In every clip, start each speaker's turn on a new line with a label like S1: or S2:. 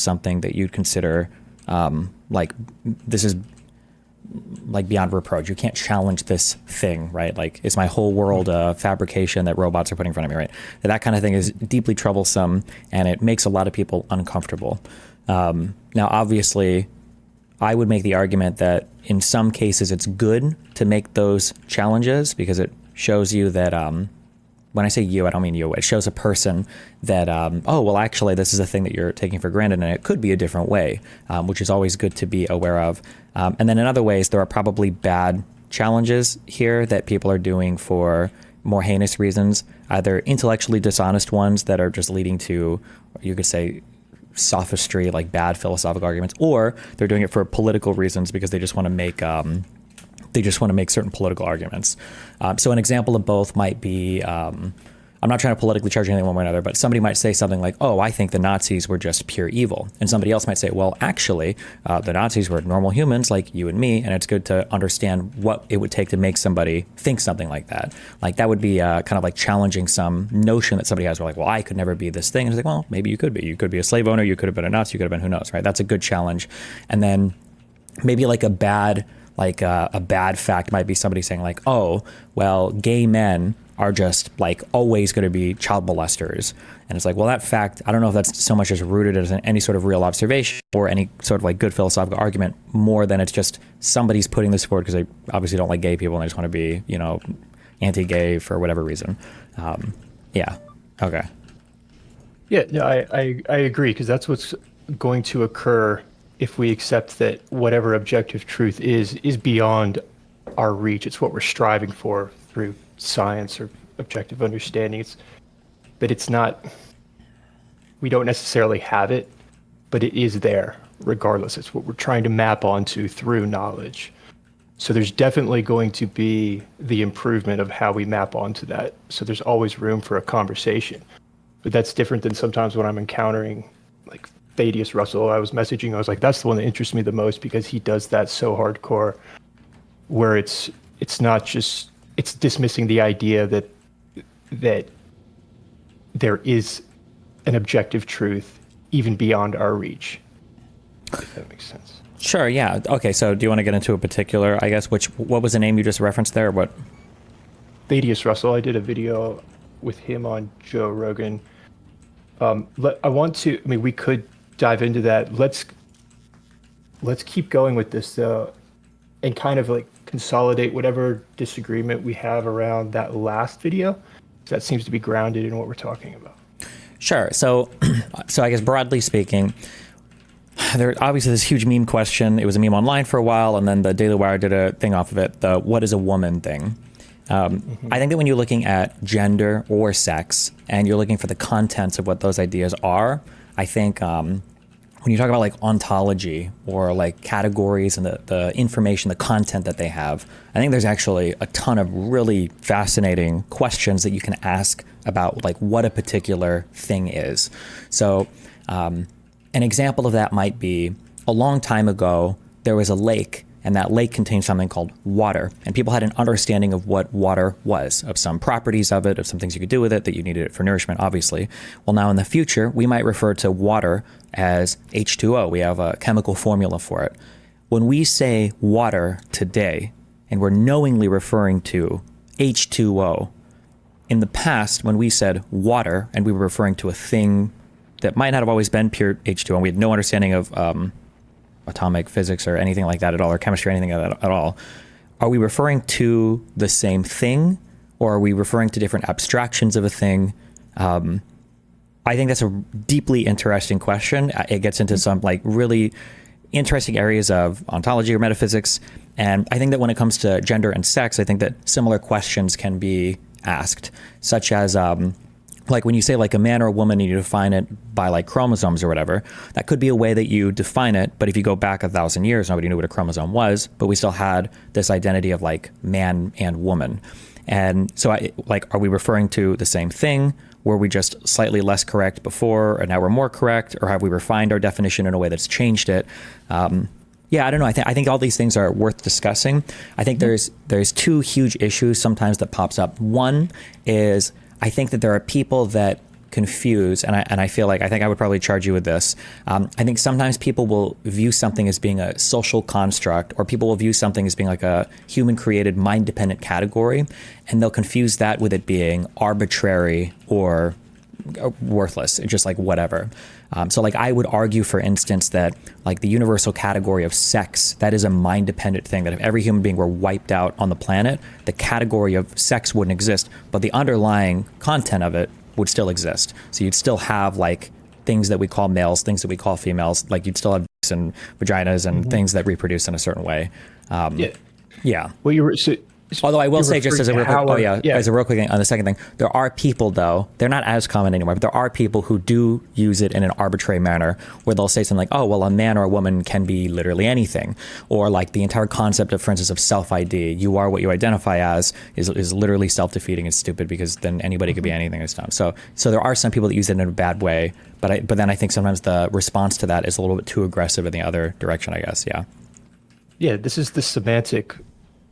S1: something that you'd consider like this is like beyond reproach. You can't challenge this thing, right? Like, is my whole world a fabrication that robots are putting in front of me, right? That kind of thing is deeply troublesome, and it makes a lot of people uncomfortable. Now, obviously, I would make the argument that in some cases it's good to make those challenges because it shows you that, when I say you, I don't mean you, it shows a person that, oh, well, actually, this is a thing that you're taking for granted, and it could be a different way, which is always good to be aware of. And then in other ways, there are probably bad challenges here that people are doing for more heinous reasons, either intellectually dishonest ones that are just leading to, you could say, sophistry, like bad philosophical arguments, or they're doing it for political reasons because they just want to make certain political arguments. So an example of both might be, I'm not trying to politically charge anything one way or another, but somebody might say something like, oh, I think the Nazis were just pure evil. And somebody else might say, well, actually, the Nazis were normal humans like you and me, and it's good to understand what it would take to make somebody think something like that. Like, that would be kind of like challenging some notion that somebody has where like, well, I could never be this thing. And it's like, well, maybe you could be. You could be a slave owner, you could have been a Nazi, you could have been who knows, right? That's a good challenge. And then maybe like a bad fact might be somebody saying like, oh, well, gay men are just like always going to be child molesters. And it's like, well, that fact, I don't know if that's so much as rooted as any sort of real observation or any sort of like good philosophical argument, more than it's just somebody's putting this forward because they obviously don't like gay people and they just want to be, you know, anti-gay for whatever reason. Yeah. Okay.
S2: Yeah, no, I agree, because that's what's going to occur if we accept that whatever objective truth is beyond our reach. It's what we're striving for through science or objective understanding. It's that it's not, we don't necessarily have it, but it is there regardless. It's what we're trying to map onto through knowledge. So there's definitely going to be the improvement of how we map onto that. So there's always room for a conversation. But that's different than sometimes when I'm encountering like Thaddeus Russell. I was messaging, I was like, that's the one that interests me the most because he does that so hardcore, where it's not just, it's dismissing the idea that there is an objective truth even beyond our reach. If that makes sense.
S1: Sure. Yeah. Okay. So do you want to get into a particular, I guess, what was the name you just referenced there? What?
S2: Thaddeus Russell. I did a video with him on Joe Rogan. We could dive into that. Let's keep going with this though, and kind of like consolidate whatever disagreement we have around that last video. That seems to be grounded in what we're talking about. Sure.
S1: So I guess broadly speaking, there obviously this huge meme question. It was a meme online for a while, and then the Daily Wire did a thing off of it, the what is a woman thing. I think that when you're looking at gender or sex and you're looking for the contents of what those ideas are, I think when you talk about like ontology or like categories and the information, the content that they have, I think there's actually a ton of really fascinating questions that you can ask about like what a particular thing is. So an example of that might be a long time ago, there was a lake, and that lake contained something called water. And people had an understanding of what water was, of some properties of it, of some things you could do with it, that you needed it for nourishment, obviously. Well, now in the future, we might refer to water as H2O. We have a chemical formula for it. When we say water today, and we're knowingly referring to H2O, in the past, when we said water, and we were referring to a thing that might not have always been pure H2O, and we had no understanding of atomic physics or anything like that at all, or chemistry or anything like that at all, are we referring to the same thing, or are we referring to different abstractions of a thing? I think that's a deeply interesting question. It gets into some like really interesting areas of ontology or metaphysics. And I think that when it comes to gender and sex, I think that similar questions can be asked, such as like when you say like a man or a woman and you define it by like chromosomes or whatever, that could be a way that you define it. But if you go back 1,000 years, nobody knew what a chromosome was, but we still had this identity of like man and woman. And so are we referring to the same thing? Were we just slightly less correct before and now we're more correct? Or have we refined our definition in a way that's changed it? Yeah, I don't know. I think all these things are worth discussing. I think there's two huge issues sometimes that pops up. One is I think that there are people that confuse, and I feel like, I think I would probably charge you with this. I think sometimes people will view something as being a social construct, or people will view something as being like a human created mind dependent category, and they'll confuse that with it being arbitrary or worthless, just like whatever. So like I would argue, for instance, that like the universal category of sex, that is a mind dependent thing, that if every human being were wiped out on the planet, the category of sex wouldn't exist, but the underlying content of it would still exist. So you'd still have like things that we call males, things that we call females, like you'd still have dicks and vaginas and things that reproduce in a certain way. Yeah.
S2: Well,
S1: Although I will say, just as a real quick,
S2: yeah.
S1: as a real quick thing on the second thing, there are people, though, they're not as common anymore, but there are people who do use it in an arbitrary manner, where they'll say something like, oh, well, a man or a woman can be literally anything. Or like the entire concept of, for instance, of self-ID, you are what you identify as, is literally self-defeating and stupid, because then anybody could be anything this time. So there are some people that use it in a bad way, but then I think sometimes the response to that is a little bit too aggressive in the other direction, I guess. Yeah.
S2: Yeah, this is the semantic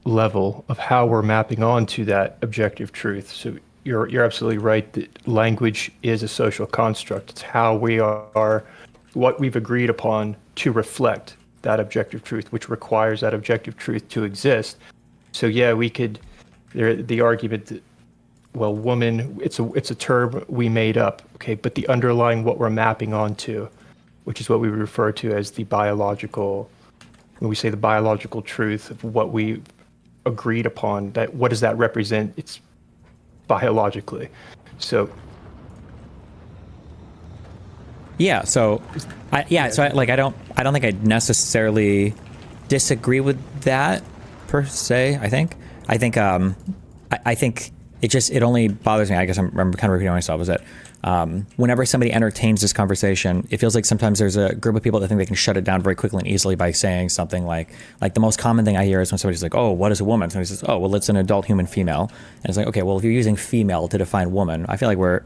S2: level of how we're mapping onto that objective truth. So you're absolutely right that language is a social construct. It's how we are, what we've agreed upon to reflect that objective truth, which requires that objective truth to exist. So yeah, we could, the argument that, well, woman, it's a term we made up, okay, but the underlying, what we're mapping onto, which is what we refer to as the biological, when we say the biological truth of what we agreed upon, that what does that represent? It's biologically. So
S1: yeah, so I don't think I necessarily disagree with that per se. I think it only bothers me. I guess I'm kind of repeating myself. Is that whenever somebody entertains this conversation, it feels like sometimes there's a group of people that think they can shut it down very quickly and easily by saying something like the most common thing I hear is when somebody's like, oh, what is a woman? Somebody says, oh, well, it's an adult human female. And it's like, okay, well, if you're using female to define woman, I feel like we're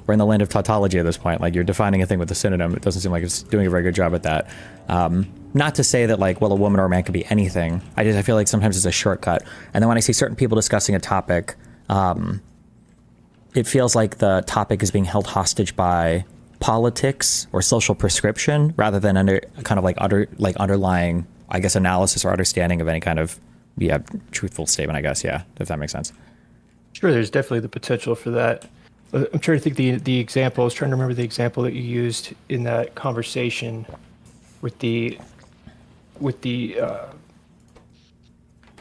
S1: in the land of tautology at this point. Like, you're defining a thing with a synonym. It doesn't seem like it's doing a very good job at that. Not to say that like, well, a woman or a man could be anything. I feel like sometimes it's a shortcut. And then when I see certain people discussing a topic, it feels like the topic is being held hostage by politics or social prescription, rather than under kind of like underlying, I guess, analysis or understanding of any kind of truthful statement, I guess. Yeah, if that makes sense.
S2: Sure, there's definitely the potential for that. I'm trying to think the example. I was trying to remember the example that you used in that conversation with the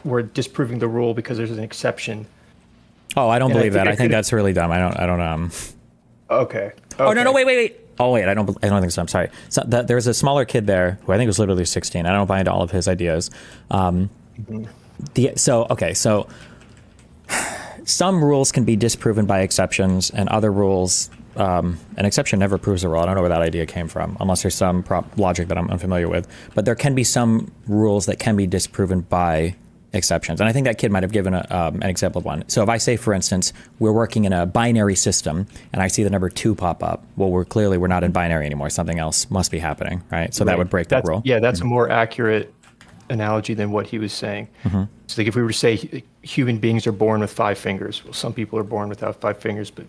S2: we're disproving the rule because there's an exception.
S1: Oh, I don't believe that. I think that's really dumb. I don't.
S2: Okay.
S1: Oh no, wait. Oh wait, I don't think so. I'm sorry. So there's a smaller kid there who I think was literally 16. I don't buy into all of his ideas. So some rules can be disproven by exceptions, and other rules, an exception never proves a rule. I don't know where that idea came from, unless there's some logic that I'm unfamiliar with. But there can be some rules that can be disproven by exceptions. And I think that kid might have given an example of one. So if I say, for instance, we're working in a binary system and I see the number 2 pop up, well, we're not in binary anymore. Something else must be happening, right? So that would break that rule.
S2: Yeah, that's a more accurate analogy than what he was saying. So like if we were to say human beings are born with 5 fingers, well, some people are born without 5 fingers, but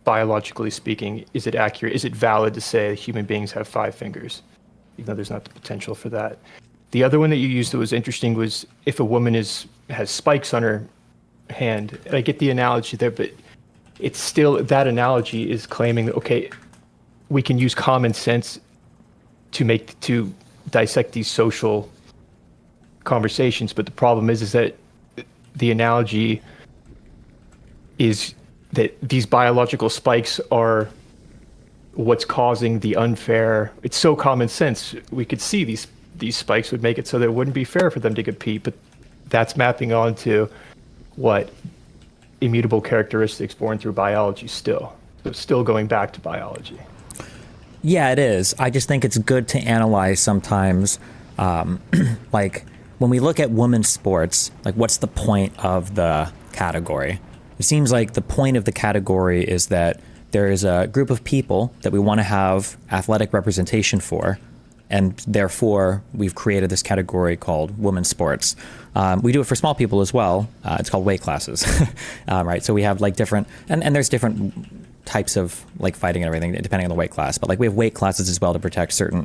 S2: biologically speaking, is it accurate? Is it valid to say human beings have 5 fingers, even though there's not the potential for that? The other one that you used that was interesting was if a woman has spikes on her hand. And I get the analogy there, but it's still, that analogy is claiming that, okay, we can use common sense to dissect these social conversations. But the problem is that the analogy is that these biological spikes are what's causing the unfair. It's so common sense. We could see these spikes would make it so that it wouldn't be fair for them to compete, but that's mapping onto what immutable characteristics born through biology still. So it's still going back to biology.
S1: Yeah, it is. I just think it's good to analyze sometimes, like when we look at women's sports, like what's the point of the category? It seems like the point of the category is that there is a group of people that we want to have athletic representation for, and therefore we've created this category called women's sports. We do it for small people as well. It's called weight classes, right? So we have like different, and there's different types of like fighting and everything, depending on the weight class. But like we have weight classes as well to protect certain